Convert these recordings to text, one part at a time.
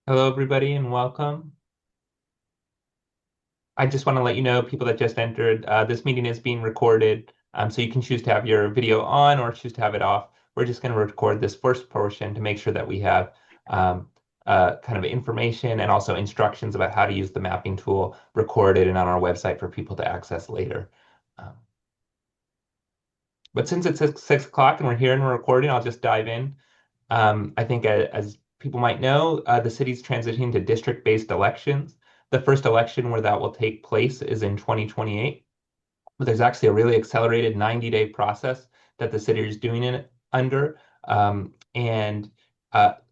Hello, everybody, and welcome. I just want to let you know, people that just entered, this meeting is being recorded, so you can choose to have your video on or choose to have it off. We're just going to record this first portion to make sure that we have um, kind of information and also instructions about how to use the mapping tool recorded and on our website for people to access later. Um, but since it's 6 o'clock and we're here and we're recording, I'll just dive in. I think, as people might know, the city's transitioning to district-based elections. The first election where that will take place is in 2028. But there's actually a really accelerated 90-day process that the city is doing it under. And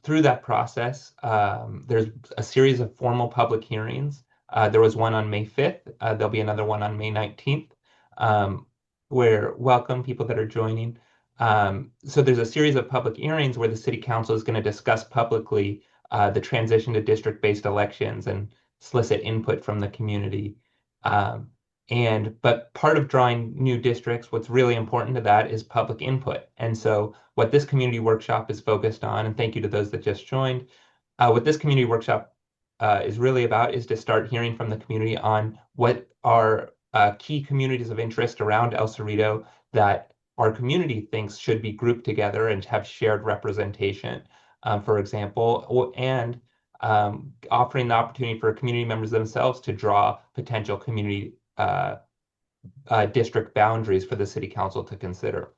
through that process, there's a series of formal public hearings. There was one on May 5th. There'll be another one on May 19th, um, where welcome people that are joining. So there's a series of public hearings where the city council is going to discuss publicly the transition to district-based elections and solicit input from the community. Um, but part of drawing new districts, what's really important to that is public input. And so what this community workshop is focused on, and thank you to those that just joined, what this community workshop is really about is to start hearing from the community on what are key communities of interest around El Cerrito that our community thinks should be grouped together and have shared representation, for example, and offering the opportunity for community members themselves to draw potential community district boundaries for the city council to consider.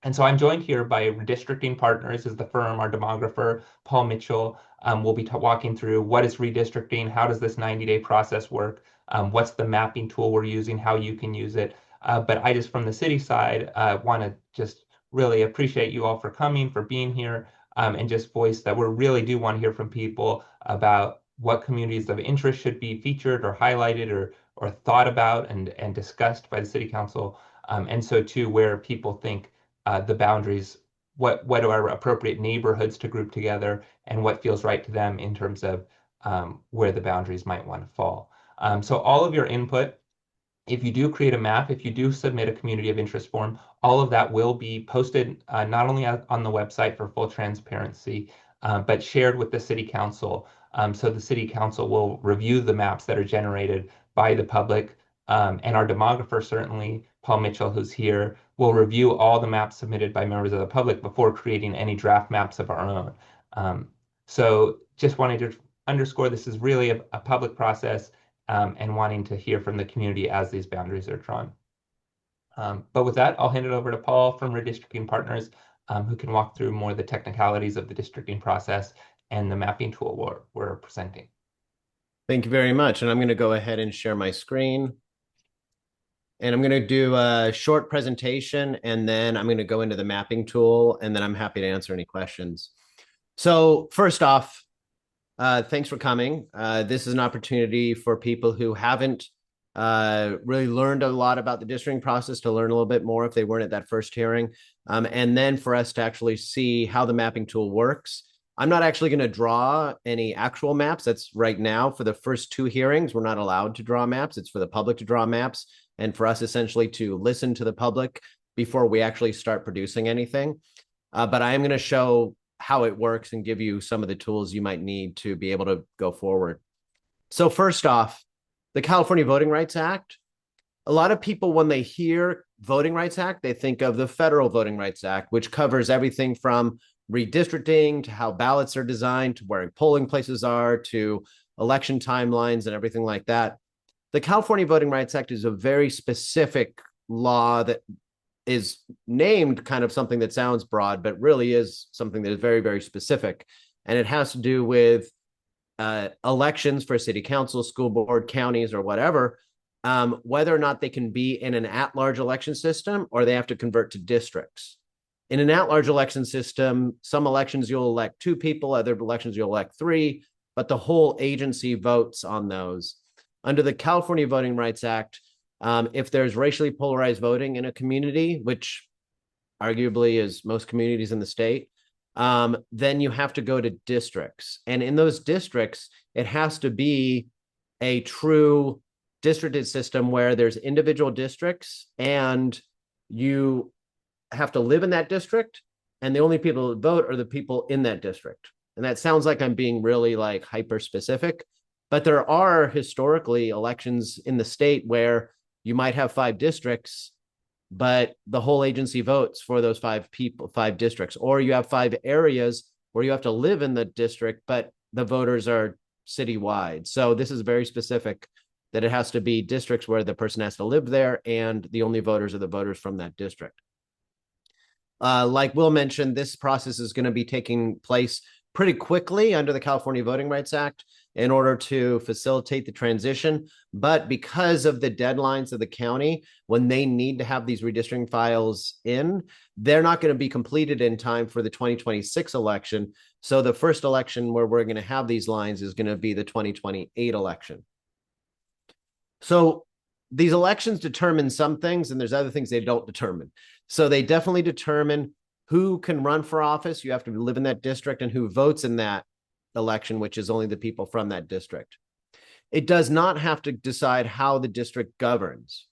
And so I'm joined here by Redistricting Partners is the firm, our demographer, Paul Mitchell. We'll be walking through what is redistricting, how does this 90-day process work, what's the mapping tool we're using, how you can use it. But I just, from the city side, want to just really appreciate you all for coming, for being here, and just voice that we really do want to hear from people about what communities of interest should be featured or highlighted or thought about and discussed by the city council. And so too, where people think the boundaries, what are appropriate neighborhoods to group together, and what feels right to them in terms of where the boundaries might want to fall. So all of your input, if you do create a map, if you do submit a community of interest form, all of that will be posted not only on the website for full transparency, but shared with the city council. So the city council will review the maps that are generated by the public, and our demographer, certainly, Paul Mitchell, who's here, will review all the maps submitted by members of the public before creating any draft maps of our own. So just wanted to underscore this is really a public process, and wanting to hear from the community as these boundaries are drawn. But with that, I'll hand it over to Paul from Redistricting Partners, who can walk through more of the technicalities of the districting process and the mapping tool we're presenting. Thank you very much. And I'm going to go ahead and share my screen. And I'm going to do a short presentation, and then I'm going to go into the mapping tool, and then I'm happy to answer any questions. So first off, thanks for coming. This is an opportunity for people who haven't really learned a lot about the districting process to learn a little bit more if they weren't at that first hearing. And then for us to actually see how the mapping tool works. I'm not actually going to draw any actual maps. That's right now for the first two hearings. We're not allowed to draw maps. It's for the public to draw maps and for us essentially to listen to the public before we actually start producing anything. But I am going to show how it works and give you some of the tools you might need to be able to go forward. So first off, the California Voting Rights Act. A lot of people, when they hear Voting Rights Act, they think of the Federal Voting Rights Act, which covers everything from redistricting to how ballots are designed to where polling places are to election timelines and everything like that. The California Voting Rights Act is a very specific law that is named kind of something that sounds broad, but really is something that is very, very specific. And it has to do with elections for city council, school board, counties, or whatever, whether or not they can be in an at-large election system or they have to convert to districts. In an at-large election system, some elections you'll elect 2 people, other elections you'll elect 3, but the whole agency votes on those. Under the California Voting Rights Act, if there's racially polarized voting in a community, which arguably is most communities in the state, then you have to go to districts. And in those districts, it has to be a true districted system where there's individual districts and you have to live in that district, and the only people that vote are the people in that district. And that sounds like I'm being really like hyper specific, but there are historically elections in the state where you might have 5 districts, but the whole agency votes for those 5 districts, or you have 5 areas where you have to live in the district, but the voters are citywide. So this is very specific that it has to be districts where the person has to live there and the only voters are the voters from that district. Like Will mentioned, this process is going to be taking place pretty quickly under the California Voting Rights Act in order to facilitate the transition. But because of the deadlines of the county, when they need to have these redistricting files in, they're not going to be completed in time for the 2026 election. So the first election where we're going to have these lines is going to be the 2028 election. So these elections determine some things, and there's other things they don't determine. So they definitely determine who can run for office. You have to live in that district, and who votes in that election, which is only the people from that district. It does not have to decide how the district governs.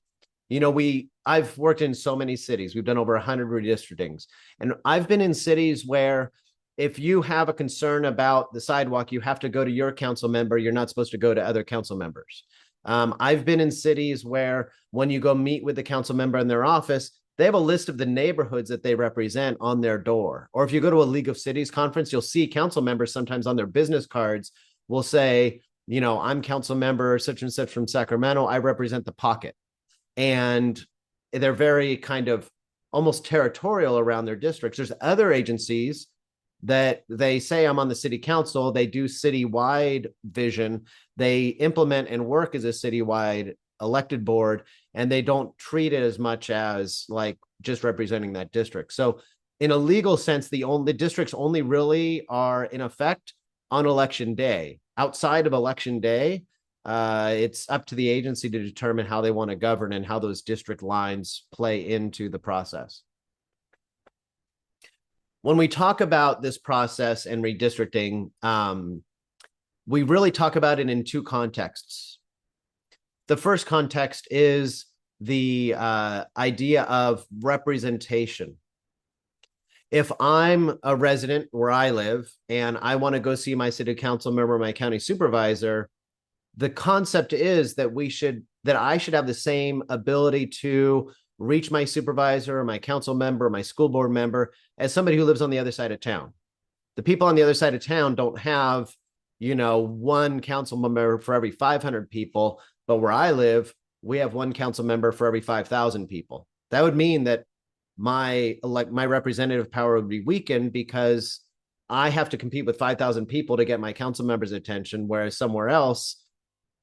You know, I've worked in so many cities. We've done over 100 redistrictings. And I've been in cities where if you have a concern about the sidewalk, you have to go to your council member. You're not supposed to go to other council members. I've been in cities where when you go meet with the council member in their office, they have a list of the neighborhoods that they represent on their door. Or if you go to a League of Cities conference, you'll see council members sometimes on their business cards will say, you know, I'm council member such and such from Sacramento. I represent the pocket. And they're very kind of almost territorial around their districts. There's other agencies that they say I'm on the city council. They do citywide vision. They implement and work as a citywide elected board, and they don't treat it as much as like just representing that district. So in a legal sense, the districts only really are in effect on election day. Outside of election day, it's up to the agency to determine how they want to govern and how those district lines play into the process. When we talk about this process and redistricting, we really talk about it in 2 contexts. The first context is the idea of representation. If I'm a resident where I live and I want to go see my city council member, my county supervisor, the concept is that I should have the same ability to reach my supervisor, my council member, my school board member as somebody who lives on the other side of town. The people on the other side of town don't have, you know, one council member for every 500 people, but where I live, we have one council member for every 5,000 people. That would mean that my representative power would be weakened because I have to compete with 5,000 people to get my council members' attention, whereas somewhere else,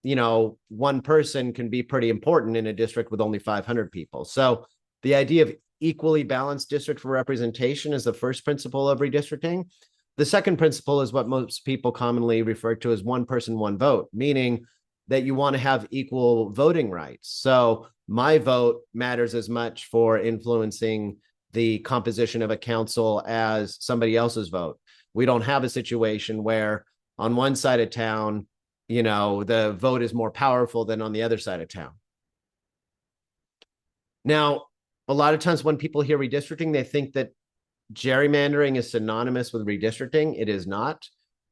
you know, one person can be pretty important in a district with only 500 people. So the idea of equally balanced district for representation is the first principle of redistricting. The second principle is what most people commonly refer to as one person, one vote, meaning that you want to have equal voting rights. So my vote matters as much for influencing the composition of a council as somebody else's vote. We don't have a situation where on one side of town, you know, the vote is more powerful than on the other side of town. Now, a lot of times when people hear redistricting, they think that gerrymandering is synonymous with redistricting. It is not.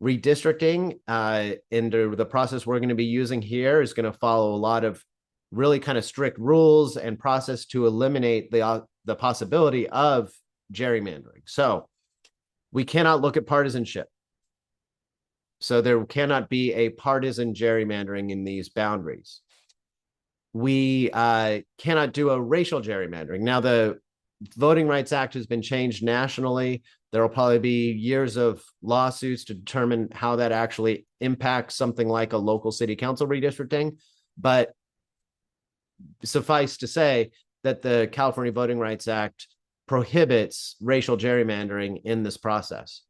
Redistricting, and the process we're going to be using here is going to follow a lot of really kind of strict rules and process to eliminate the possibility of gerrymandering. So we cannot look at partisanship. So there cannot be a partisan gerrymandering in these boundaries. We cannot do a racial gerrymandering. Now, the Voting Rights Act has been changed nationally. There will probably be years of lawsuits to determine how that actually impacts something like a local city council redistricting. But suffice to say that the California Voting Rights Act prohibits racial gerrymandering in this process.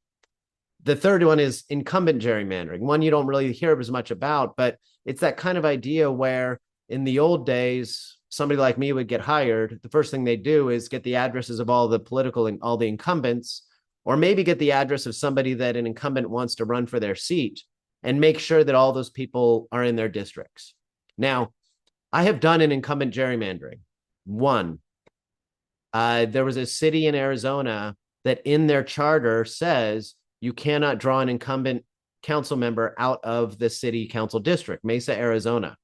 The third one is incumbent gerrymandering, one you don't really hear as much about, but it's that kind of idea where in the old days, somebody like me would get hired. The first thing they do is get the addresses of all the incumbents, or maybe get the address of somebody that an incumbent wants to run for their seat and make sure that all those people are in their districts. Now, I have done an incumbent gerrymandering. One, there was a city in Arizona that in their charter says you cannot draw an incumbent council member out of the city council district, Mesa, Arizona.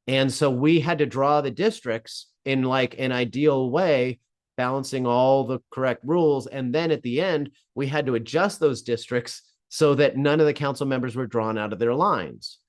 And so we had to draw the districts in like an ideal way, balancing all the correct rules. And then at the end, we had to adjust those districts so that none of the council members were drawn out of their lines.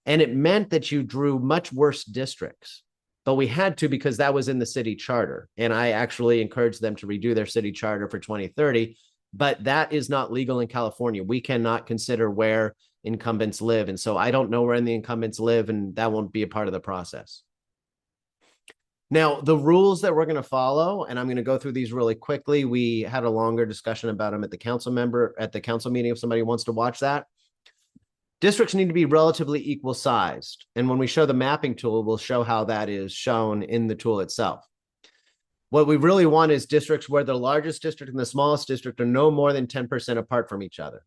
And it meant that you drew much worse districts. But we had to because that was in the city charter. And I actually encouraged them to redo their city charter for 2030. But that is not legal in California. We cannot consider where incumbents live. And so I don't know where the incumbents live, and that won't be a part of the process. Now, the rules that we're going to follow, and I'm going to go through these really quickly. We had a longer discussion about them at the council meeting if somebody wants to watch that. Districts need to be relatively equal sized. And when we show the mapping tool, we'll show how that is shown in the tool itself. What we really want is districts where the largest district and the smallest district are no more than 10% apart from each other.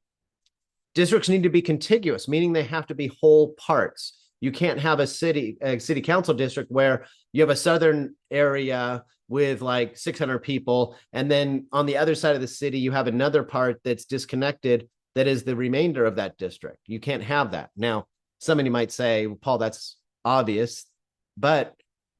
Districts need to be contiguous, meaning they have to be whole parts. You can't have a city council district where you have a southern area with like 600 people, and then on the other side of the city, you have another part that's disconnected that is the remainder of that district. You can't have that. Now, somebody might say, well, Paul, that's obvious, but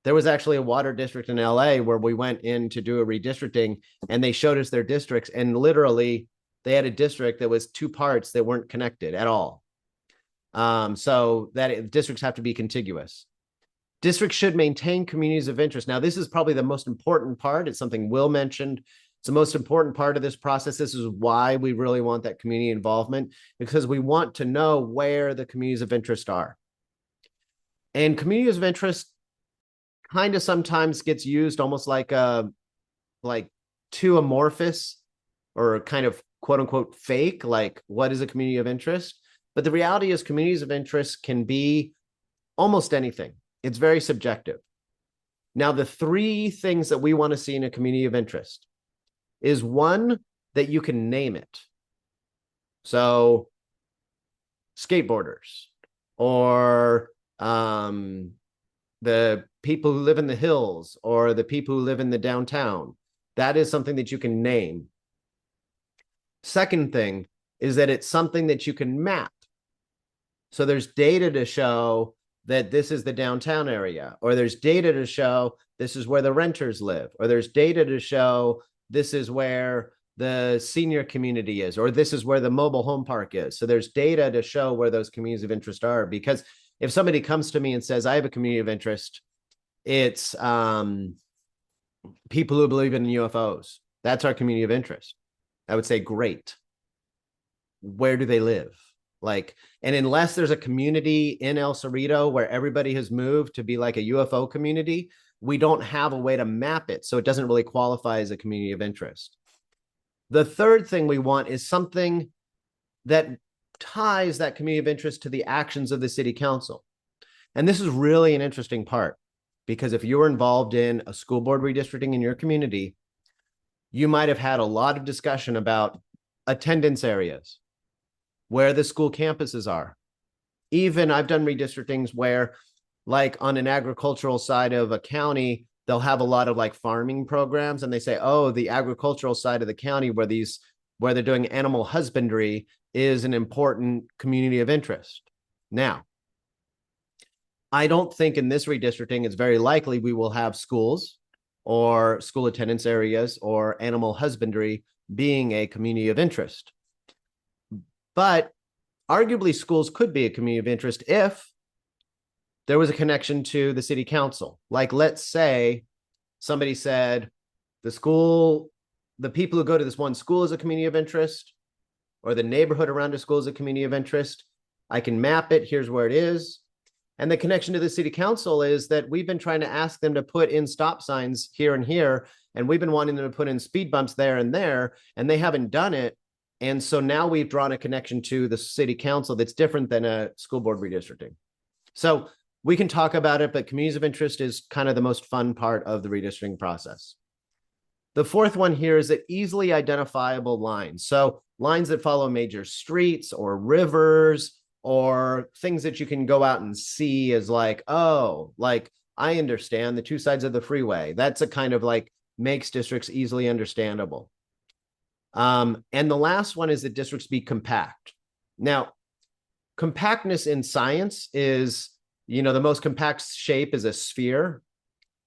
there was actually a water district in LA where we went in to do a redistricting, and they showed us their districts, and literally they had a district that was two parts that weren't connected at all. So that districts have to be contiguous. Districts should maintain communities of interest. Now, this is probably the most important part. It's something Will mentioned. It's the most important part of this process. This is why we really want that community involvement, because we want to know where the communities of interest are. And communities of interest kind of sometimes gets used almost like too amorphous or kind of quote unquote fake, like what is a community of interest? But the reality is communities of interest can be almost anything. It's very subjective. Now, the three things that we want to see in a community of interest is one, that you can name it. So skateboarders or the people who live in the hills or the people who live in the downtown. That is something that you can name. Second thing is that it's something that you can map. So there's data to show that this is the downtown area, or there's data to show this is where the renters live, or there's data to show this is where the senior community is, or this is where the mobile home park is. So there's data to show where those communities of interest are. Because if somebody comes to me and says, I have a community of interest, it's people who believe in UFOs. That's our community of interest. I would say, great. Where do they live? And unless there's a community in El Cerrito where everybody has moved to be like a UFO community, we don't have a way to map it. So it doesn't really qualify as a community of interest. The third thing we want is something that ties that community of interest to the actions of the city council. And this is really an interesting part, because if you were involved in a school board redistricting in your community, you might have had a lot of discussion about attendance areas, where the school campuses are. Even I've done redistrictings where, like on an agricultural side of a county, they'll have a lot of like farming programs, and they say, oh, the agricultural side of the county where they're doing animal husbandry is an important community of interest. Now, I don't think in this redistricting, it's very likely we will have schools or school attendance areas or animal husbandry being a community of interest. But arguably schools could be a community of interest if there was a connection to the city council. Like, let's say somebody said the people who go to this one school is a community of interest, or the neighborhood around a school is a community of interest. I can map it. Here's where it is. And the connection to the city council is that we've been trying to ask them to put in stop signs here and here, and we've been wanting them to put in speed bumps there and there, and they haven't done it. And so now we've drawn a connection to the city council that's different than a school board redistricting. So we can talk about it, but communities of interest is kind of the most fun part of the redistricting process. The fourth one here is that easily identifiable lines. So lines that follow major streets or rivers, or things that you can go out and see as like, oh, like I understand the two sides of the freeway. That's a kind of like makes districts easily understandable. And the last one is that districts be compact. Now, compactness in science is, the most compact shape is a sphere.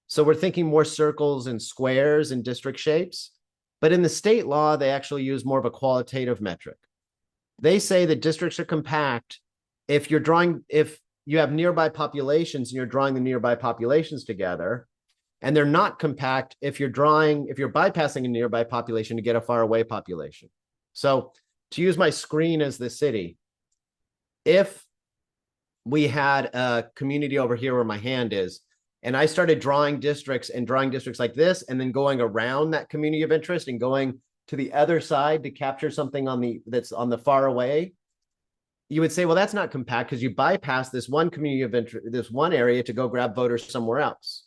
So we're thinking more circles and squares and district shapes. But in the state law, they actually use more of a qualitative metric. They say that districts are compact if you have nearby populations and you're drawing the nearby populations together, and they're not compact if you're bypassing a nearby population to get a far away population. So to use my screen as the city, if we had a community over here where my hand is, and I started drawing districts like this, and then going around that community of interest and going to the other side to capture something that's on the far away, you would say, well, that's not compact because you bypass this one community of interest, this one area to go grab voters somewhere else.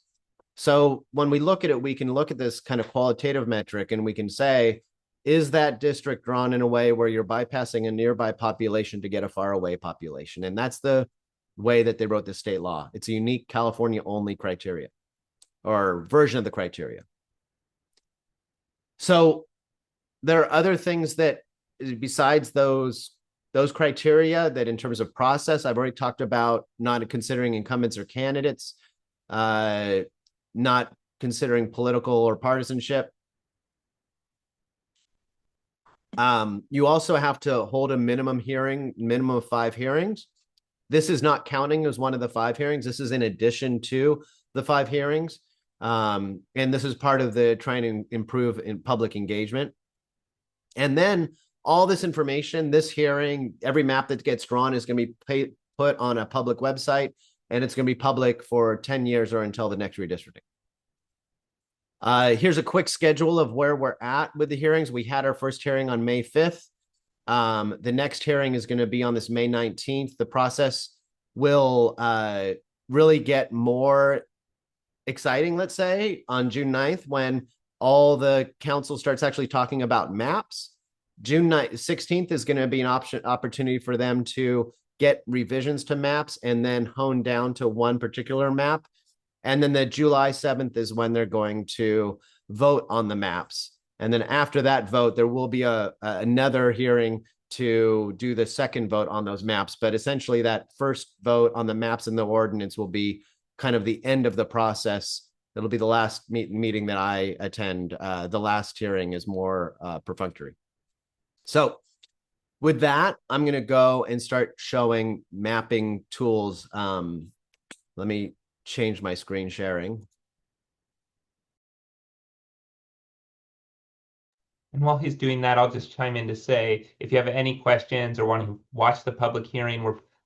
So when we look at it, we can look at this kind of qualitative metric and we can say, is that district drawn in a way where you're bypassing a nearby population to get a far away population? And that's the way that they wrote the state law. It's a unique California only criteria or version of the criteria. So there are other things that besides those criteria that in terms of process, I've already talked about not considering incumbents or candidates, not considering political or partisanship. You also have to hold a minimum of 5 hearings. This is not counting as one of the 5 hearings. This is in addition to the 5 hearings. And this is part of the trying to improve in public engagement. And then all this information, this hearing, every map that gets drawn is going to be put on a public website, and it's going to be public for 10 years or until the next redistricting. Here's a quick schedule of where we're at with the hearings. We had our first hearing on May 5th. The next hearing is going to be on this May 19th. The process will really get more exciting, let's say, on June 9th, when all the council starts actually talking about maps. June 16th is going to be an opportunity for them to get revisions to maps and then hone down to one particular map. And then the July 7th is when they're going to vote on the maps. And then after that vote, there will be another hearing to do the second vote on those maps. But essentially that first vote on the maps and the ordinance will be kind of the end of the process. It'll be the last meeting that I attend. The last hearing is more perfunctory. So with that, I'm going to go and start showing mapping tools. Let me change my screen sharing. And while he's doing that, I'll just chime in to say, if you have any questions or want to watch the public hearing,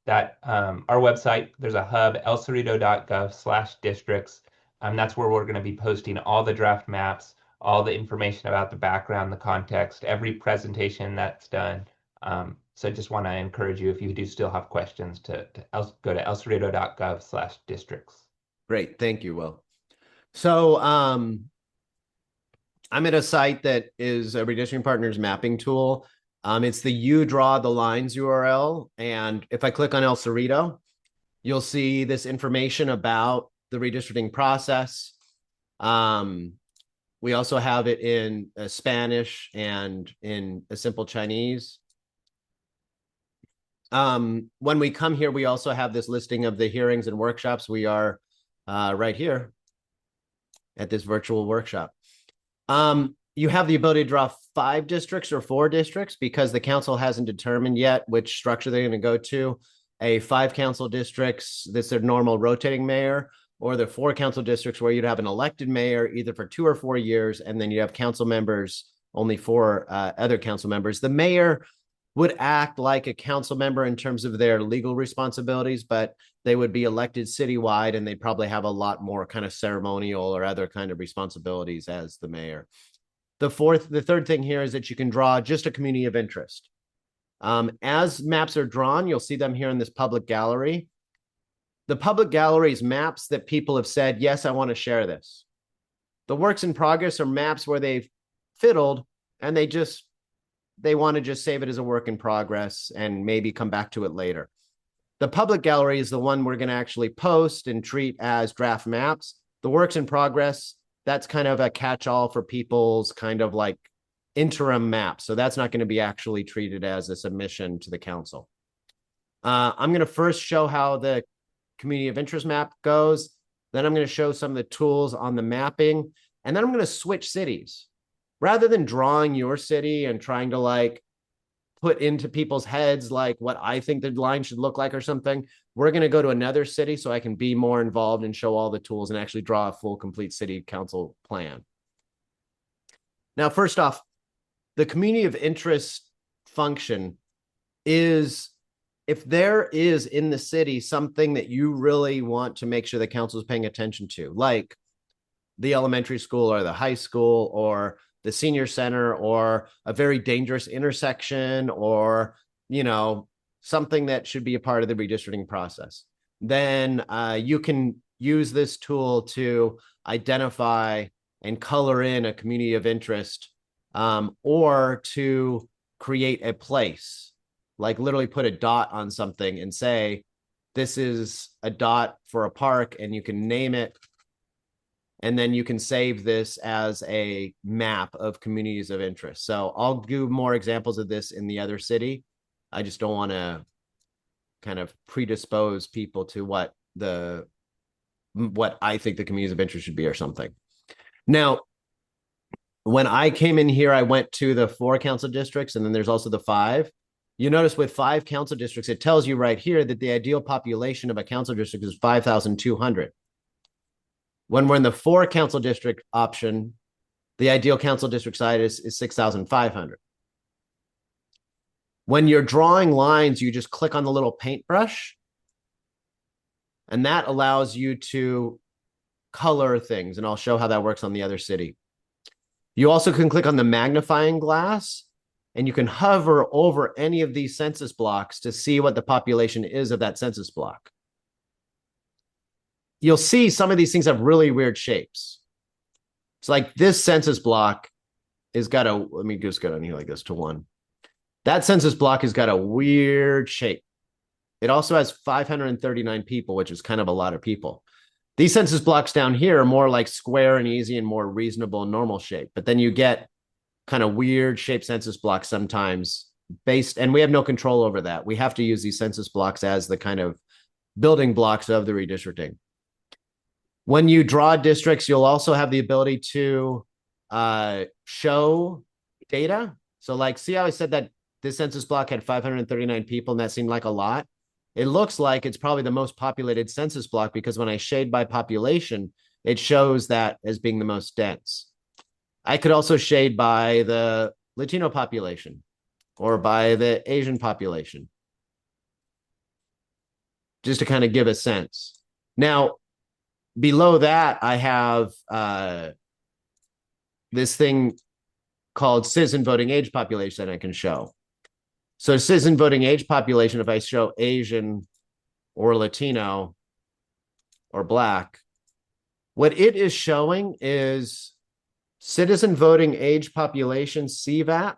our website, there's a hub, elcerrito.gov/districts. That's where we're going to be posting all the draft maps, all the information about the background, the context, every presentation that's done. So I just want to encourage you, if you do still have questions, to go to elcerrito.gov/districts. Great. Thank you, Will. So I'm at a site that is a Redistricting Partners mapping tool. It's the You Draw the Lines URL. And if I click on El Cerrito, you'll see this information about the redistricting process. We also have it in Spanish and in a simple Chinese. When we come here, we also have this listing of the hearings and workshops. We are right here at this virtual workshop. You have the ability to draw 5 districts or 4 districts because the council hasn't determined yet which structure they're going to go to. A 5 council districts, that's their normal rotating mayor, or the 4 council districts where you'd have an elected mayor either for 2 or 4 years, and then you have council members, only 4 other council members. The mayor would act like a council member in terms of their legal responsibilities, but they would be elected citywide, and they'd probably have a lot more kind of ceremonial or other kind of responsibilities as the mayor. The third thing here is that you can draw just a community of interest. As maps are drawn, you'll see them here in this public gallery. The public gallery is maps that people have said, yes, I want to share this. The works in progress are maps where they've fiddled and they want to just save it as a work in progress and maybe come back to it later. The public gallery is the one we're going to actually post and treat as draft maps. The works in progress, that's kind of a catch-all for people's kind of like interim map. So that's not going to be actually treated as a submission to the council. I'm going to first show how the community of interest map goes. Then I'm going to show some of the tools on the mapping. And then I'm going to switch cities. Rather than drawing your city and trying to like put into people's heads like what I think the line should look like or something, we're going to go to another city so I can be more involved and show all the tools and actually draw a full, complete city council plan. Now, first off, the community of interest function is if there is in the city something that you really want to make sure the council is paying attention to, like the elementary school or the high school or the senior center or a very dangerous intersection or, you know, something that should be a part of the redistricting process, then you can use this tool to identify and color in a community of interest, or to create a place, like literally put a dot on something and say, this is a dot for a park, and you can name it. And then you can save this as a map of communities of interest. So I'll do more examples of this in the other city. I just don't want to kind of predispose people to what I think the communities of interest should be or something. Now, when I came in here, I went to the 4 council districts, and then there's also the 5. You notice with 5 council districts, it tells you right here that the ideal population of a council district is 5,200. When we're in the 4 council district option, the ideal council district size is 6,500. When you're drawing lines, you just click on the little paintbrush, and that allows you to color things, and I'll show how that works on the other city. You also can click on the magnifying glass, and you can hover over any of these census blocks to see what the population is of that census block. You'll see some of these things have really weird shapes. It's like this census block has got a, let me just go down here like this to 1. That census block has got a weird shape. It also has 539 people, which is kind of a lot of people. These census blocks down here are more like square and easy and more reasonable and normal shape. But then you get kind of weird shaped census blocks sometimes based, and we have no control over that. We have to use these census blocks as the kind of building blocks of the redistricting. When you draw districts, you'll also have the ability to show data. So like, see how I said that this census block had 539 people and that seemed like a lot? It looks like it's probably the most populated census block because when I shade by population, it shows that as being the most dense. I could also shade by the Latino population or by the Asian population, just to kind of give a sense. Now, below that, I have this thing called citizen voting age population that I can show. So citizen voting age population, if I show Asian or Latino or Black, what it is showing is citizen voting age population, CVAP.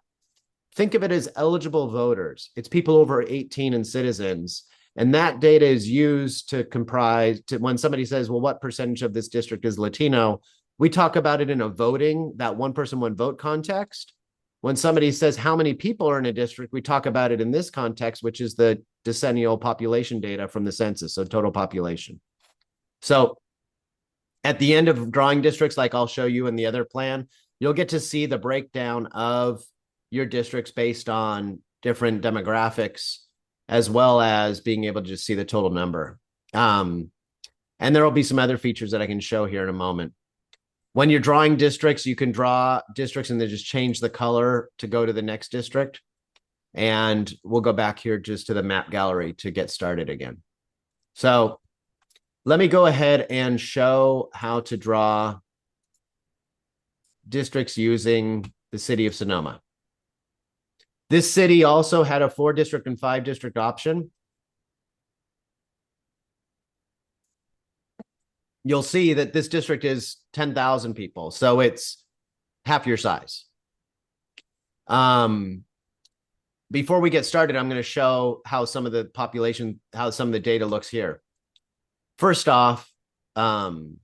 Think of it as eligible voters. It's people over 18 and citizens. And that data is used to comprise, when somebody says, well, what percentage of this district is Latino? We talk about it in a voting, that one person, one vote context. When somebody says how many people are in a district, we talk about it in this context, which is the decennial population data from the census, so total population. So at the end of drawing districts, like I'll show you in the other plan, you'll get to see the breakdown of your districts based on different demographics, as well as being able to just see the total number. And there will be some other features that I can show here in a moment. When you're drawing districts, you can draw districts and then just change the color to go to the next district. And we'll go back here just to the map gallery to get started again. So let me go ahead and show how to draw districts using the city of Sonoma. This city also had a 4-district and 5-district option. You'll see that this district is 10,000 people, so it's half your size. Before we get started, I'm going to show how some of the population, how some of the data looks here. First off, to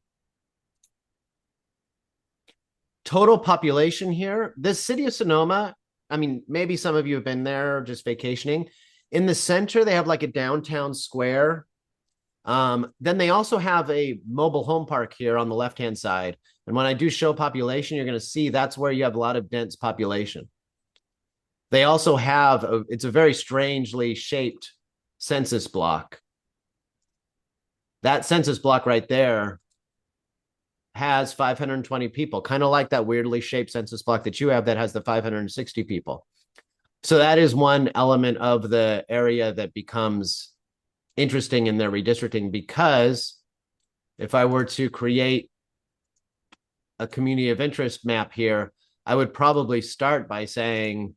total population here, this city of Sonoma, I mean, maybe some of you have been there just vacationing. In the center, they have like a downtown square. Then they also have a mobile home park here on the left-hand side. And when I do show population, you're going to see that's where you have a lot of dense population. They also have, it's a very strangely shaped census block. That census block right there has 520 people, kind of like that weirdly shaped census block that you have that has the 560 people. So that is one element of the area that becomes interesting in their redistricting, because if I were to create a community of interest map here, I would probably start by saying,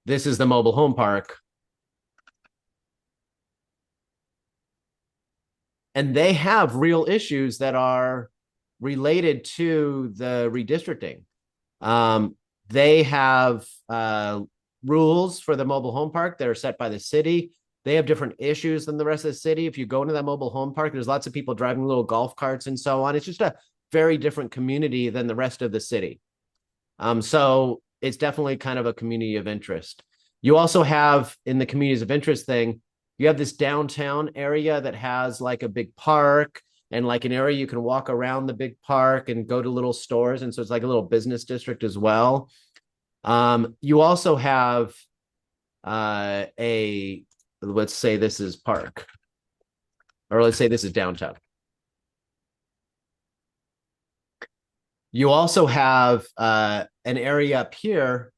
this is the mobile home park. And they have real issues that are related to the redistricting. They have rules for the mobile home park that are set by the city. They have different issues than the rest of the city. If you go into that mobile home park, there's lots of people driving little golf carts and so on. It's just a very different community than the rest of the city. So it's definitely kind of a community of interest. You also have, in the communities of interest thing, you have this downtown area that has like a big park and like an area you can walk around the big park and go to little stores. And so it's like a little business district as well. You also have let's say this is park, or let's say this is downtown. You also have an area up here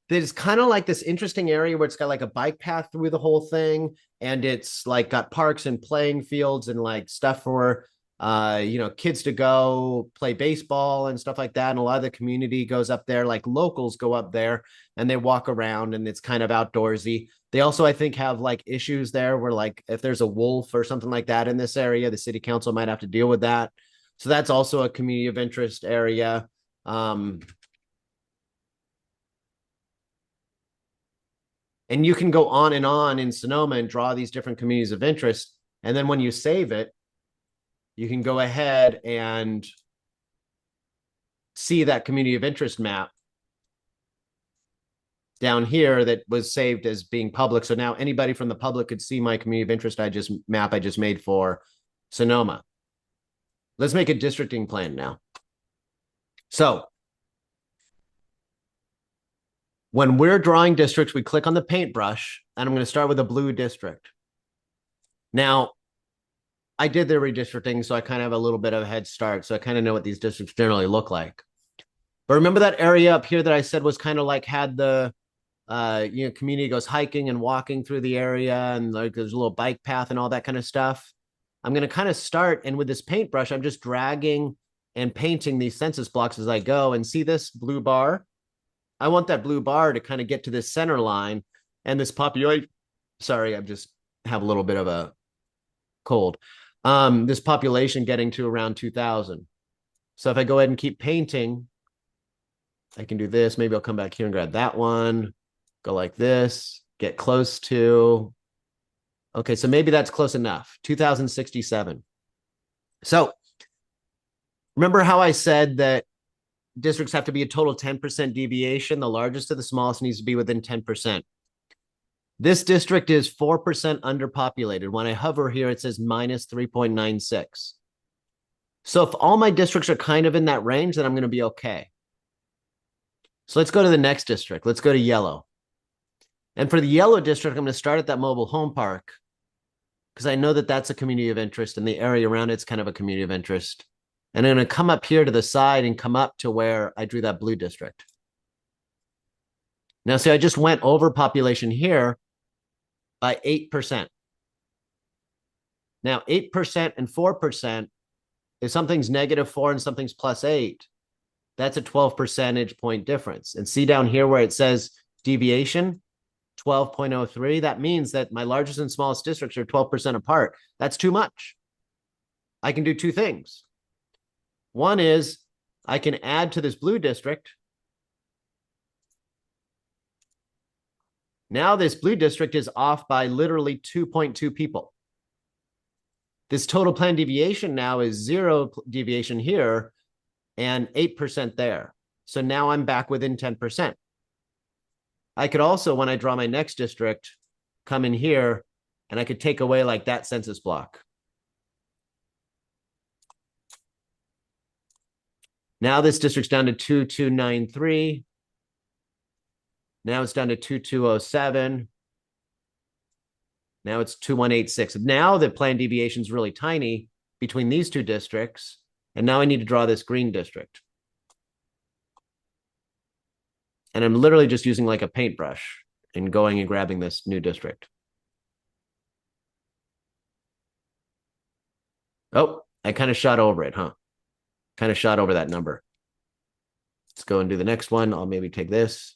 that is kind of like this interesting area where it's got like a bike path through the whole thing. And it's like got parks and playing fields and like stuff for, kids to go play baseball and stuff like that. And a lot of the community goes up there, like locals go up there and they walk around and it's kind of outdoorsy. They also, I think, have like issues there where like if there's a wolf or something like that in this area, the city council might have to deal with that. So that's also a community of interest area. And you can go on in Sonoma and draw these different communities of interest. And then when you save it, you can go ahead and see that community of interest map down here that was saved as being public. So now anybody from the public could see my community of interest I just made for Sonoma. Let's make a districting plan now. So when we're drawing districts, we click on the paintbrush, and I'm going to start with a blue district. Now, I did the redistricting, so I kind of have a little bit of a head start. So I kind of know what these districts generally look like. But remember that area up here that I said was kind of like had the community goes hiking and walking through the area, and like there's a little bike path and all that kind of stuff. I'm going to kind of start, and with this paintbrush, I'm just dragging and painting these census blocks as I go. And see this blue bar? I want that blue bar to kind of get to this center line, and this population. Sorry, I just have a little bit of a cold. This population getting to around 2,000. So if I go ahead and keep painting, I can do this. Maybe I'll come back here and grab that one. Go like this. Get close to. Okay, so maybe that's close enough. 2,067. So remember how I said that districts have to be a total 10% deviation? The largest to the smallest needs to be within 10%. This district is 4% underpopulated. When I hover here, it says minus 3.96. So if all my districts are kind of in that range, then I'm going to be okay. So let's go to the next district. Let's go to yellow. And for the yellow district, I'm going to start at that mobile home park because I know that that's a community of interest, and the area around it's kind of a community of interest. And I'm going to come up here to the side and come up to where I drew that blue district. Now, see, I just went over population here by 8%. Now, 8% and 4%, if something's -4 and something's +8, that's a 12 percentage point difference. And see down here where it says deviation, 12.03, that means that my largest and smallest districts are 12% apart. That's too much. I can do two things. One is I can add to this blue district. Now this blue district is off by literally 2.2 people. This total plan deviation now is 0 deviation here, and 8% there. So now I'm back within 10%. I could also, when I draw my next district, come in here and I could take away like that census block. Now this district's down to 2293. Now it's down to 2207. Now it's 2186. Now the plan deviation is really tiny between these two districts. And now I need to draw this green district. And I'm literally just using like a paintbrush and going and grabbing this new district. Oh, I kind of shot over it, huh? Kind of shot over that number. Let's go and do the next one. I'll maybe take this.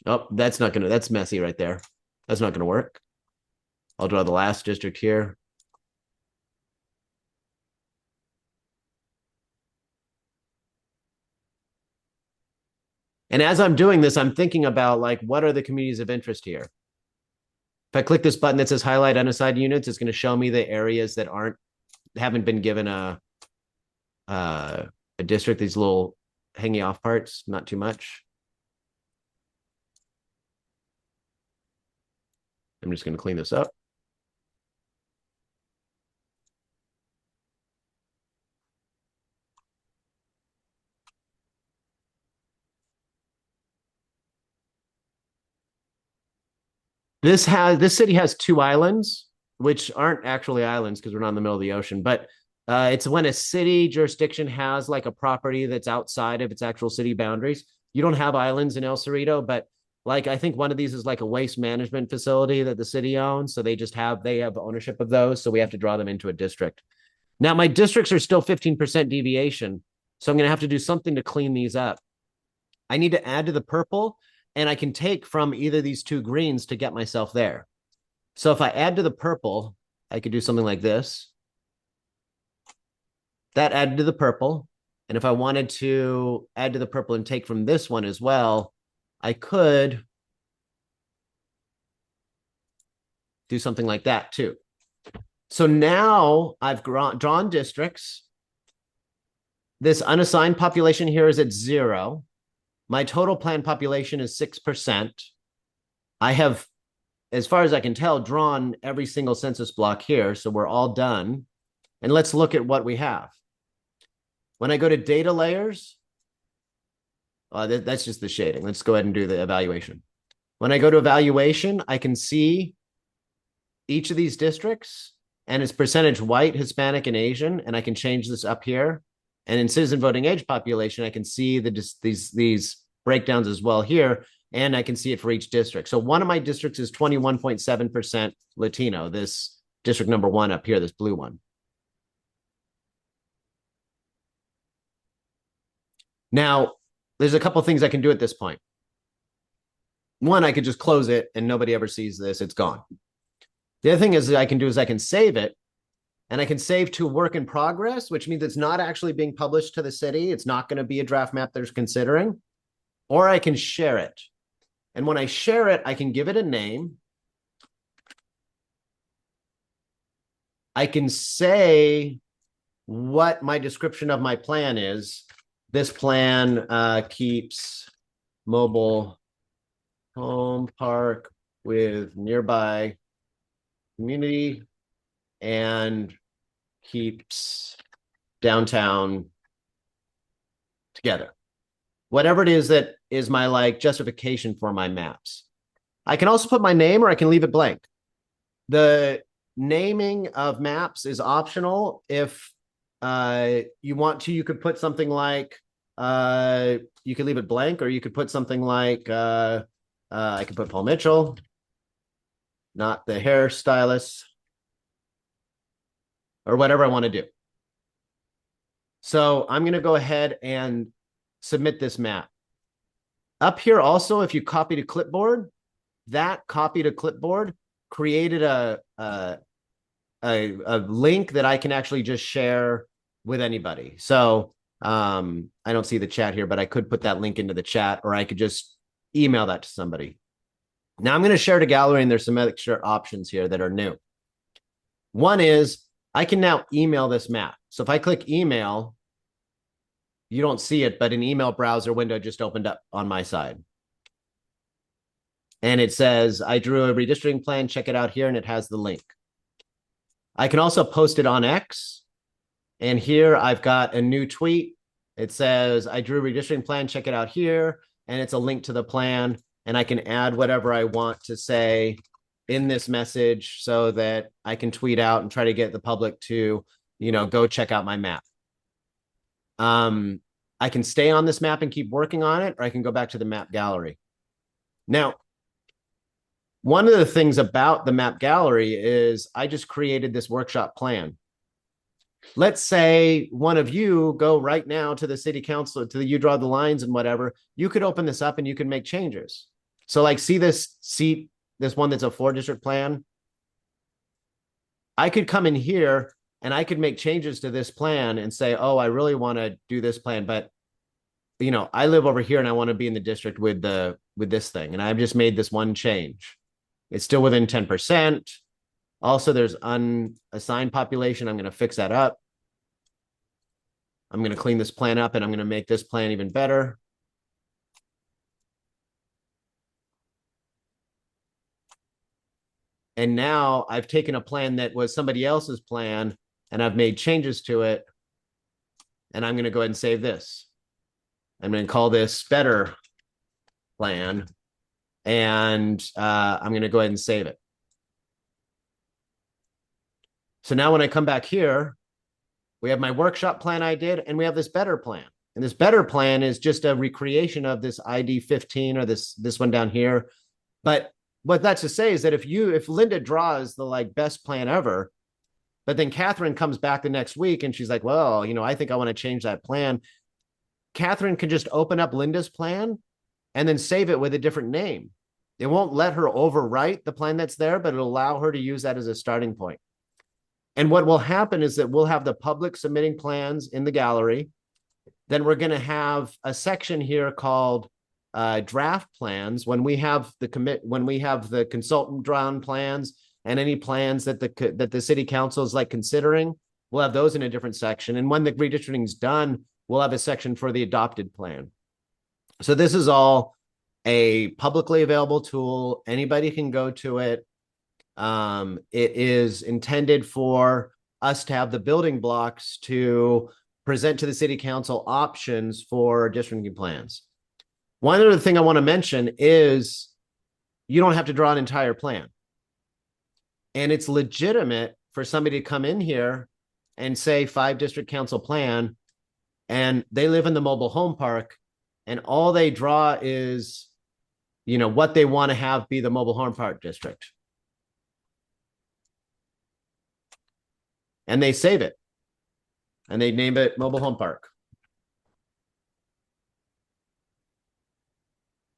Oh, that's not gonna, that's messy right there. That's not gonna work. I'll draw the last district here. And as I'm doing this, I'm thinking about like, what are the communities of interest here? If I click this button that says highlight unassigned units, it's going to show me the areas that haven't been given a district, these little hanging off parts, not too much. I'm just going to clean this up. This city has 2 islands, which aren't actually islands because we're not in the middle of the ocean, but it's when a city jurisdiction has like a property that's outside of its actual city boundaries. You don't have islands in El Cerrito, but like I think one of these is like a waste management facility that the city owns. So they have ownership of those. So we have to draw them into a district. Now my districts are still 15% deviation. So I'm going to have to do something to clean these up. I need to add to the purple, and I can take from either these 2 greens to get myself there. So if I add to the purple, I could do something like this. That added to the purple. And if I wanted to add to the purple and take from this one as well, I could do something like that too. So now I've drawn districts. This unassigned population here is at 0. My total planned population is 6%. I have, as far as I can tell, drawn every single census block here. So we're all done. And let's look at what we have. When I go to data layers, that's just the shading. Let's go ahead and do the evaluation. When I go to evaluation, I can see each of these districts and its percentage white, Hispanic, and Asian. And I can change this up here. And in citizen voting age population, I can see these breakdowns as well here. And I can see it for each district. So one of my districts is 21.7% Latino, this district number 1 up here, this blue one. Now, there's a couple things I can do at this point. One, I could just close it and nobody ever sees this. It's gone. The other thing is that I can do is I can save it, and I can save to work in progress, which means it's not actually being published to the city. It's not going to be a draft map they're considering. Or I can share it. And when I share it, I can give it a name. I can say what my description of my plan is. This plan keeps mobile home park with nearby community and keeps downtown together. Whatever it is that is my like justification for my maps. I can also put my name, or I can leave it blank. The naming of maps is optional. If you want to, you could put something like, you could leave it blank, or you could put something like, I could put Paul Mitchell, not the hairstylist, or whatever I want to do. So I'm going to go ahead and submit this map. Up here also, if you copy to clipboard, that copy to clipboard created a link that I can actually just share with anybody. So I don't see the chat here, but I could put that link into the chat, or I could just email that to somebody. Now I'm going to share to gallery, and there's some extra options here that are new. One is I can now email this map. So if I click email, you don't see it, but an email browser window just opened up on my side. And it says, I drew a redistricting plan, check it out here, and it has the link. I can also post it on X. And here I've got a new tweet. It says, I drew a redistricting plan, check it out here. And it's a link to the plan. And I can add whatever I want to say in this message so that I can tweet out and try to get the public to, go check out my map. I can stay on this map and keep working on it, or I can go back to the map gallery. Now, one of the things about the map gallery is I just created this workshop plan. Let's say one of you go right now to the city council, to the you draw the lines and whatever. You could open this up and you can make changes. So like, see this seat, this one that's a 4-district plan. I could come in here and I could make changes to this plan and say, oh, I really want to do this plan, but I live over here and I want to be in the district with this thing. And I've just made this one change. It's still within 10%. Also, there's unassigned population. I'm going to fix that up. I'm going to clean this plan up, and I'm going to make this plan even better. And now I've taken a plan that was somebody else's plan, and I've made changes to it. And I'm going to go ahead and save this. I'm going to call this better plan. And I'm going to go ahead and save it. So now when I come back here, we have my workshop plan I did, and we have this better plan. And this better plan is just a recreation of this ID 15 or this one down here. But what that's to say is that if Linda draws the best plan ever, but then Catherine comes back the next week and she's like, well, I think I want to change that plan. Catherine can just open up Linda's plan and then save it with a different name. It won't let her overwrite the plan that's there, but it'll allow her to use that as a starting point. And what will happen is that we'll have the public submitting plans in the gallery. Then we're going to have a section here called draft plans. When we have the consultant drawn plans and any plans that the city council is considering, we'll have those in a different section. And when the redistricting is done, we'll have a section for the adopted plan. So this is all a publicly available tool. Anybody can go to it. It is intended for us to have the building blocks to present to the city council options for districting plans. One other thing I want to mention is you don't have to draw an entire plan. And it's legitimate for somebody to come in here and say 5-district council plan, and they live in the mobile home park, and all they draw is, what they want to have be the mobile home park district. And they save it. And they name it mobile home park.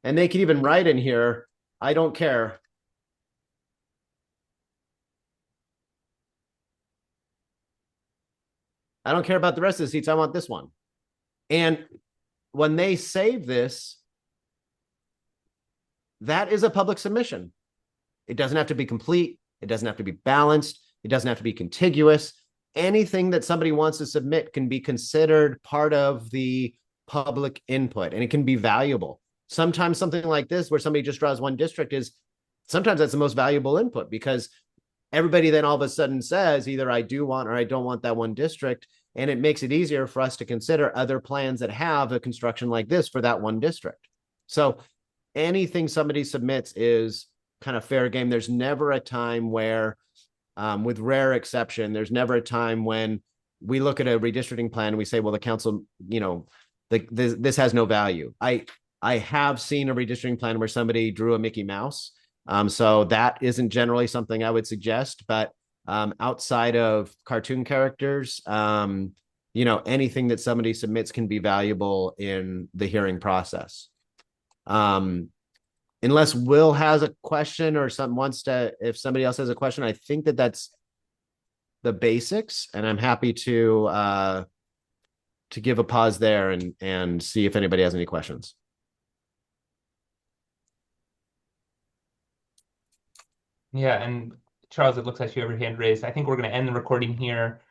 And they can even write in here, I don't care. I don't care about the rest of the seats. I want this one. And when they save this, that is a public submission. It doesn't have to be complete. It doesn't have to be balanced. It doesn't have to be contiguous. Anything that somebody wants to submit can be considered part of the public input, and it can be valuable. Sometimes something like this, where somebody just draws one district, sometimes that's the most valuable input, because everybody then all of a sudden says either I do want or I don't want that one district. And it makes it easier for us to consider other plans that have a construction like this for that one district. So anything somebody submits is kind of fair game. There's never a time where, with rare exception, there's never a time when we look at a redistricting plan and we say, well, the council, this has no value. I have seen a redistricting plan where somebody drew a Mickey Mouse. So that isn't generally something I would suggest, but outside of cartoon characters, anything that somebody submits can be valuable in the hearing process. Unless Will has a question or if somebody else has a question, I think that's the basics, and I'm happy to to give a pause there and see if anybody has any questions. Yeah, and Charles, it looks like you have your hand raised. I think we're going to end the recording here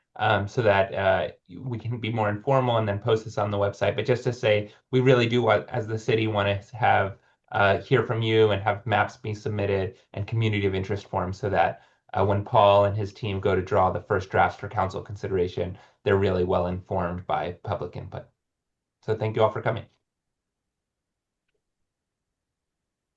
so that we can be more informal and then post this on the website. But just to say, we really do want, as the city, want to have hear from you and have maps be submitted and community of interest forms so that when Paul and his team go to draw the first drafts for council consideration, they're really well informed by public input. So thank you all for coming.